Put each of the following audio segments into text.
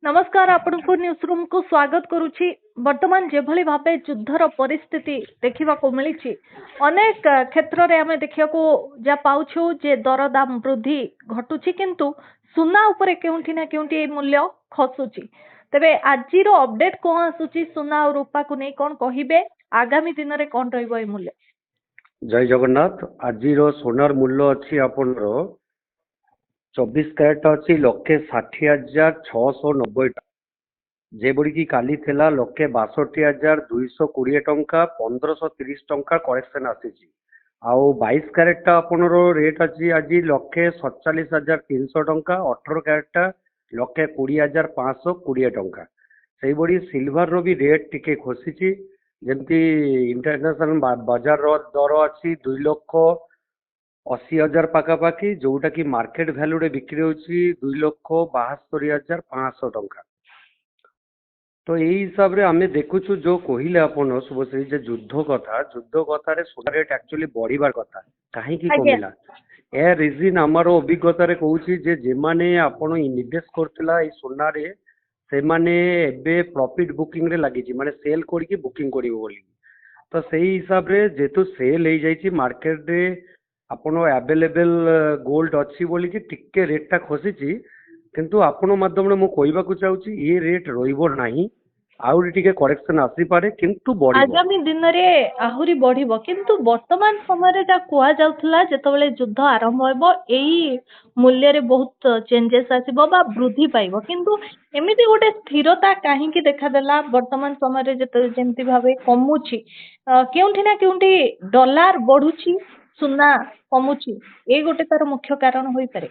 नमस्कार आपनको news room को स्वागत करुछि। वर्तमान जेभली भाबे युद्धर परिस्थिति देखिबा को मिलिछि अनेक क्षेत्र रे हमें देखिया को जा पाउछु जे दरदाम वृद्धि घटुछि किंतु सुना उपरे केउंठी ना केउंठी ए मूल्य खसुछि। तबे आजिरो अपडेट कोन आसुछि सुना और रूपा को नै कोन कहिबे आगामी दिन रे कोन रहइबो ए मूल्य। जय जगन्नाथ। आजिरो सोनार मूल्य अच्छी आपनरो 24 कैरेट अच्छी 1,60,690 जेबड़ी की काली थिला 1,62,220 टंका 1,530 टंका करेक्शन आसीची। आउ 22 कैरेट आपनरो रेट अच्छी आज 1,47,300 टंका 18 कैरेट 1,20,520 टंका। से बड़ी सिल्वर रो भी रेट टिके खसीची जमती इंटरनेशनल बाजार रो दर अच्छी 2,80,000 पाखापाखि जोटा कि मार्केट भैल्यू रे बिक्री होची 2,72,500 टंका। तो यही हिसाब रे आमे देखुछु जो कहिले आपण शुभश्री जे युद्ध कथा रे सोना रेट एक्चुअली बढ़िबार कथा काहे की कमिला ए रीजन हमारो अभिज्ञता रे कहूची जे जेमाने आपण इन्वेस्ट करथिला ए सोना रे से माने एबे प्रॉफिट बुकिंग रे लागि छी माने सेल करी की बुकिंग करिवो बोली। तो सही हिसाब रे जेतु सेल हे जाई छी मार्केट रे आपण अवेलेबल गोल्ड अच्छी बोली कि टिके रेट टा खसी छी किंतु आपण माध्यम रे मु कहबा को चाहूची ये रेट रहिबो नाही आउरी टिके करेक्शन आसी पारे किंतु बढ़िबो आगामी दिन रे आहुरी बढ़िबो किंतु वर्तमान समय रे जा कुआ जाउथला जेतबेले युद्ध आरंभ होइबो एई मूल्य रे बहुत चेंजेस आसीबो बा वृद्धि पाइबो किंतु एमिति गोटे स्थिरता काहे की देखा देला वर्तमान समय रे जेमति भाबे कमुची केउंठी ना केउंठी डॉलर बढ़ुची सुना कमुची ए गोटे तार मुख्य कारण होई पारे।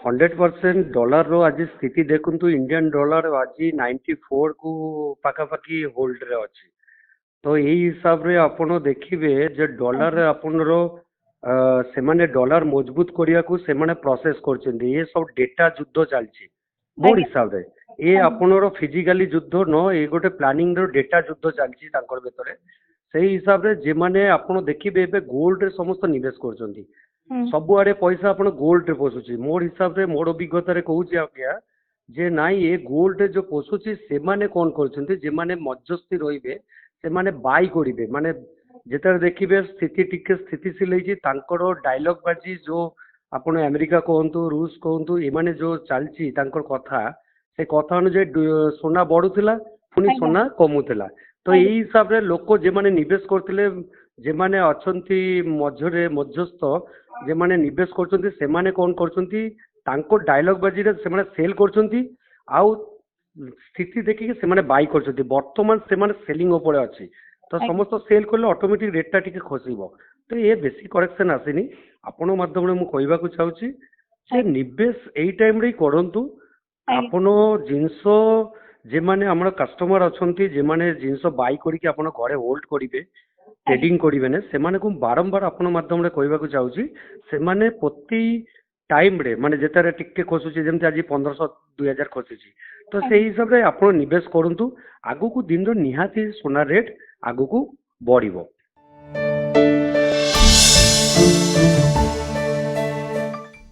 100% डॉलर रो आज स्थिति देखंतु इंडियन डॉलर आज 94 को पाखापाखि होल्ड रे अछि। तो यही हिसाब रे आपण देखिबे जे डॉलर आपण रो से माने डॉलर मजबूत करिया को से माने प्रोसेस करछिन ये सब डेटा युद्ध चलछि मोर हिसाब रे ए आपण रो फिजिकली युद्ध न ए गोटे प्लानिंग रो डेटा युद्ध चलछि तांकर भीतरे सेही हिसाब रे जे माने आपण देखिबे एबे गोल्ड रे समस्त निवेश करछन्ती सब आड़े पैसा आपण गोल्ड रे पोसुची मोर हिसाब रे मोर अभिज्ञता रे कहूची आज्ञा जे नाई ए गोल्ड रे जो पोसुची से माने कोन करछन्ती जे माने मध्यस्थी रहिबे से माने बाई करिवे माने जेतर देखिबे स्थिति टिके स्थितिशील होई तांकर डायलॉग बाजी जो आपण अमेरिका कहंतु रूस कहंतु ए माने जो चलची तांकर कथा से कथा अनुसार सोना बढ़ुथिला पुनी सोना कमुथिला। तो यही हिसाब रे लोक जे माने निवेश करथिले जे माने अछंती मझरे मध्यस्थ जे माने निवेश करछन्ती से माने कोन करछन्ती तांको डायलॉग बाजी रे से माने सेल करछन्ती आउ स्थिति देखि के से माने बाई करछन्ती वर्तमान से माने सेलिंग ऊपर अछि। तो समस्त सेल करले ऑटोमेटिक रेट टा टिके खसिबो। तो ये बेसी करेक्शन आसीनी आपण माध्यम रे मु कहबा को चाहूची जे निवेश एई टाइम रे करंतु आपण जिंसो जे माने हमर कस्टमर अछंती जे माने जिंसो बाई करी के आपण घरे होल्ड करिवे ट्रेडिंग करिवे ने से माने को बारंबार आपण माध्यम रे कहबा को चाहूची से माने प्रति टाइम रे माने जेतारे टिके खसुची जेमति आज 1500 2000 खसुची। तो सेही हिसाब रे आपण निवेश करंतु आगु को दिन रो निहाती सोना रेट आगु को बढ़िबो।